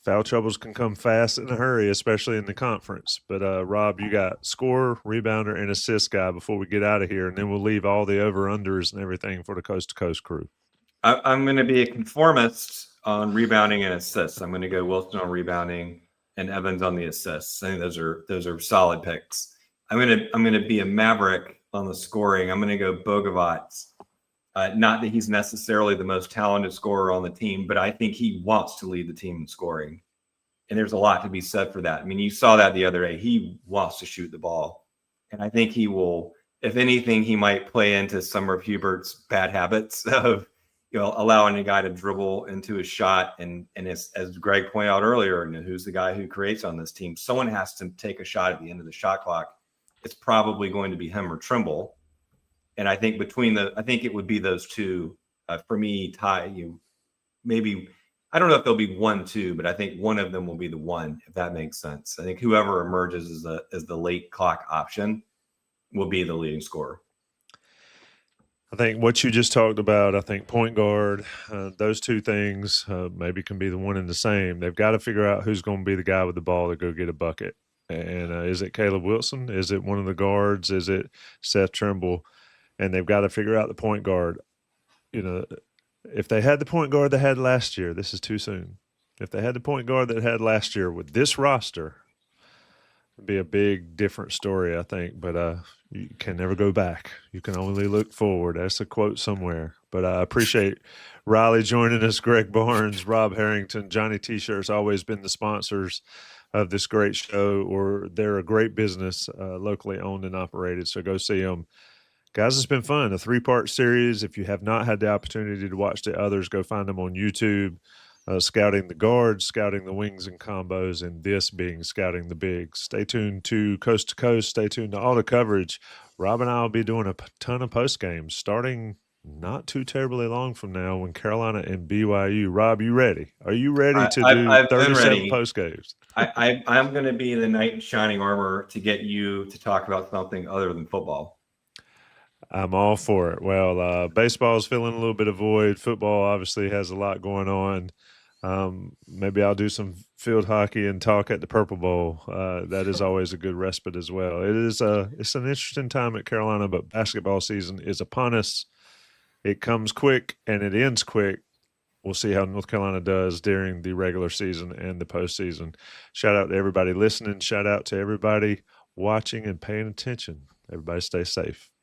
foul troubles can come fast in a hurry, especially in the conference. But Rob, you got scorer, rebounder, and assist guy before we get out of here, and then we'll leave all the over-unders and everything for the Coast to Coast crew. I'm going to be a conformist on rebounding and assists. I'm going to go Wilson on rebounding and Evans on the assists. I think those are solid picks. I'm going to be a maverick on the scoring. I'm going to go Bogovac. Not that he's necessarily the most talented scorer on the team, but I think he wants to lead the team in scoring. And there's a lot to be said for that. I mean, you saw that the other day. He wants to shoot the ball. And I think he will, if anything, he might play into some of Hubert's bad habits of, allowing a guy to dribble into his shot. And as Greg pointed out earlier, who's the guy who creates on this team? Someone has to take a shot at the end of the shot clock. It's probably going to be him or Trimble. And I think I think it would be those two for me. Maybe I don't know if there'll be 1-2, but I think one of them will be the one, if that makes sense. I think whoever emerges as the late clock option will be the leading scorer. I think what you just talked about, I think point guard, those two things maybe can be the one and the same. They've got to figure out who's going to be the guy with the ball to go get a bucket. And is it Caleb Wilson? Is it one of the guards? Is it Seth Trimble? And they've got to figure out the point guard. If they had the point guard they had last year, this is too soon. If they had the point guard that had last year with this roster, it'd be a big different story, I think. But you can never go back. You can only look forward. That's a quote somewhere. But I appreciate Riley joining us, Greg Barnes, Rob Harrington, Johnny T-Shirts, always been the sponsors of this great show, or they're a great business, locally owned and operated. So go see them. Guys, it's been fun. A 3-part series. If you have not had the opportunity to watch the others, go find them on YouTube. Scouting the guards, scouting the wings and combos, and this being scouting the bigs. Stay tuned to Coast to Coast. Stay tuned to all the coverage. Rob and I will be doing a ton of post games starting not too terribly long from now when Carolina and BYU. Rob, you ready? Are you ready to do 37 post games? I'm going to be the knight in shining armor to get you to talk about something other than football. I'm all for it. Well, baseball is filling a little bit of void. Football obviously has a lot going on. Maybe I'll do some field hockey and talk at the Purple Bowl. That is always a good respite as well. It's an interesting time at Carolina, but basketball season is upon us. It comes quick and it ends quick. We'll see how North Carolina does during the regular season and the postseason. Shout out to everybody listening. Shout out to everybody watching and paying attention. Everybody stay safe.